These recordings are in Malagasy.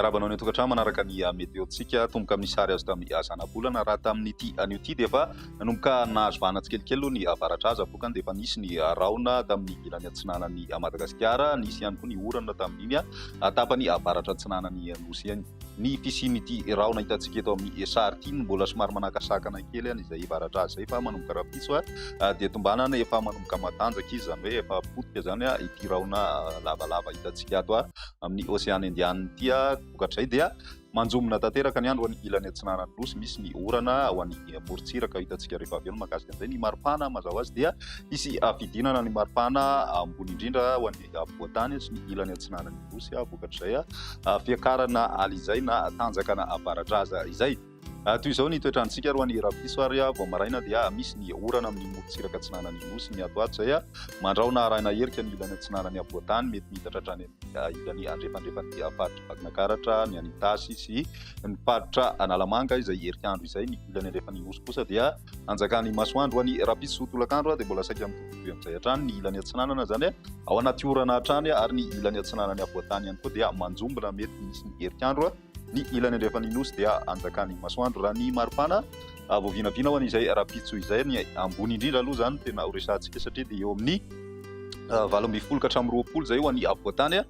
Miarabanao ny tokantrano manaraka ny meteontsika tomboka amin'ny sary azo tamin'ny zana-bolana raha tamin'ity anio ity dia efa nanomboka nahazo vanatsikelikely aloha ny avaradraza bokany dia efa nisy ny rahona tamin'ny ilany atsinanan'ny Madagasikara, nisy ihany koa ny orana tamin'iny tapany avaratra atsinanan'ny nosy ihany. Ny fisian'ity rahona hitantsika eto amin'ny sary ity mbola somary manakasakana kely izay avaradraza izay fa manomboka rapitso dia tombanana efa manomboka matanjaka izy, zany hoe efa potika zany ity rahona lavalava hitantsika ato amin'ny Ocean Indian ity vokatray dia manjomona tanteraka ny andro ho an'ny ilany atsinanan'ny nosy, misy ny orana ho an'ny morontsiraka hitantsika rehefa avy eo mahakasika an'izay. Ny maripana mazava ho azy dia isy fidinana ny maripana ambony indrindra ho an'ny voatany sy ny ilany atsinanan'ny nosy vokatray fiakarana ala izay na tanjakana avaradraza izay. Toy izao ny toetrandrontsika roa ny rapiso ary vao maraina dia misy ny orana amin'ny morontsiraka atsinanan'ny nosy ny ato ato izay mandraona arahina herika ny ilany atsinanan'ny avoatany, mety midatra hatrany ilany andrefandrefan'ny faritra Vakinakaratra, ny Anitasy sy ny faritra Analamanga izay herik'andro izay. Ny ilany andrefan'ny nosy kosa dia anjakany masoandro ho an'ny rapiso tolakandro dia mbola saika mitovy amin'izay hatrany. Ny ilany atsinanana zany ao anaty orana hatrany ary ny ilany atsinanan'ny avoatany ihany koa dia manjombona, mety misy ny herik'andro. Ny ilany andrefan'ny nosy dia anjakany masoandro. Raha ny maripana vao vinavina ho an'izay rapitso izay, ny ambony indrindra aloha zany tena horesantsika satria dia eo amin'ny 18 ka hatramin'ny 20 izay ho an'ny avoatany.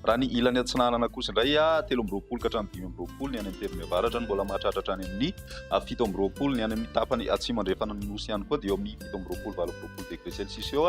Raha ny ilany atsinanana kosa indray 13 ka hatramin'ny 25 ny any amin'ny terimy avaratra, ny mbola mahatratra hatrany amin'ny 17 ny any amin'ny tapany atsimo andrefana ny nosy ihany koa dia eo amin'ny 17-20 degré celsius eo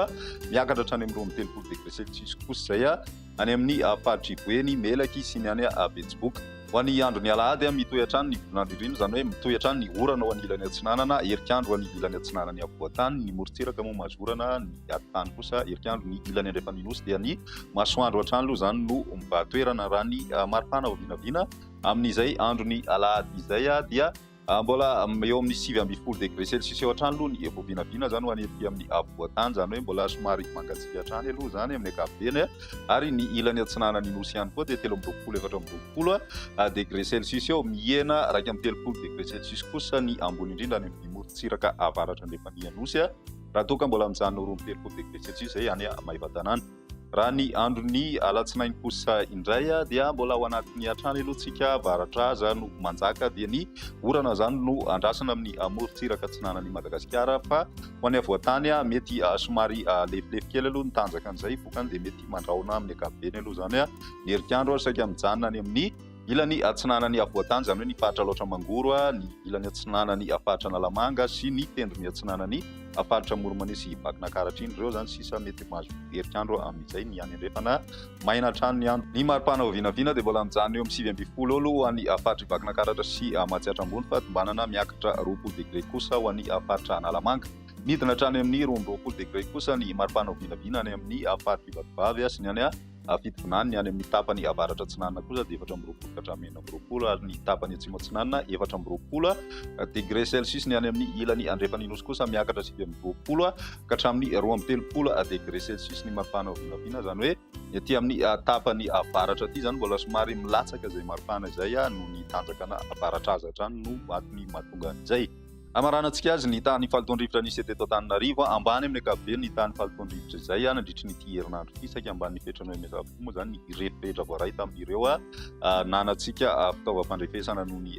miakatra hatrany amin'ny 30 degré celsius kosa izay any amin'ny faritra Ivoeny, Melaky sy ny any Betsiboka. Ho an'ny andro ny alahady mitohy hatrany ny volana indrindra, zany hoe mitohy hatrany ny orana ho an'ny ilany atsinanana, herik'andro ho an'ny ilany atsinanan'ny avoatany, ny morontsiraka moa mazorana, ny aritany kosa herik'andro ny ilany andrefan'ny nosy dia ny masoandro hatrany aloha zany no mibatoerana. Raha ny maripana vao vinavina amin'izay andro ny alahady izay dia mbola eo amin'ny 9 degré celsius eo hatrany aloha ny vao vinavina zany ho any etỳ amin'ny avoatany, zany hoe mbola somary mangatsiaka hatrany aloha zany amin'ny ankapobeny ary ny ilany atsinanan'ny nosy ihany koa dia 13-14 degré celsius eo, mihena 30 degré celsius kosa ny ambony indrindra any amin'ny morontsiraka avaratra andrefan'ny nosy raha toa ka mbola mijanona 30 degré celsius izay any Maivatanana. Raha ny andro ny alatsinainy kosa indray dia mbola ao anatin'ny hatrany aloha tsika avaradraza no manjaka, dia ny orana zany no andrasana amin'ny morontsiraka atsinanan'ny Madagasikara, fa ho an'ny avoatany mety somary lefilefy kely aloha ny tanjakan'izay vokany dia mety mandraona amin'ny ankapobeny aloha zany ny herik'andro saika mijanona any amin'ny ilany atsinanan'ny avoatany, zany hoe ny faritra Laotra Mangoro, ny ilany atsinanan'ny faritra Analamanga sy ny tendrony atsinanan'ny faritra Moromanesy Vakinakaratra iny. Ireo zany sisa mety mahazo herik'andro amin'izay ny any andrefana maina hatrany ny andro. Ny maripana vao vinavina dia mbola mijanona eo amin'ny 9 alo ho an'ny faritra Vakinakaratra sy Matsiatra Ambony, fa tombanana miakatra 20 degré kosa ho an'ny faritra Analamanga. Midina hatrany amin'ny 20 degré kosa ny maripana vao vinavina any amin'ny faritra Ivatovavy sy ny any Fitovinany, ny any amin'ny tapany avaratra atsinanana kosa dia 14 ka hatramin'ny 20 ary ny tapany atsimo atsinanana 20 degré celsius. Ny any amin'ny ilany andrefan'ny nosy kosa miakatra 20 ka hatramin'ny 23 degré celsius ny maripana vao vinavina, zany hoe ety amin'ny tapany avaratra aty zany mbola somary milatsaka izay maripana izay noho ny tanjakana avaratraza hatrany no antony mahatonga an'izay. Amaranantsika azy ny tany falotoan-drivotra nisy eto Antananarivo ambany amin'ny ankapobeny ny tany falotoan-drivotra izay nandritra n'ity herinandro ity, saika ambany fetrany hoe mezavoa moa zany ny rehetra voaray tamin'ireo nanantsika fitaovam-pandrefesana noho ny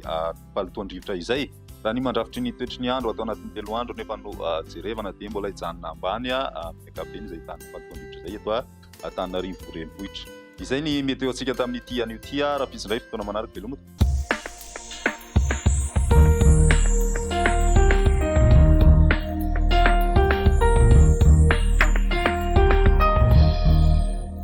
falotoan-drivotra izay. Raha ny mandrafitry ny toetry ny andro atao anatin'ny 3 andro nefa no jerevana dia mbola hijanona ambany amin'ny ankapobeny izay tany falotoan-drivotra izay eto Antananarivo renivohitra. Izay ny meteo antsika tamin'ity anio ity, raha fizindray fotoana manaraka velomity.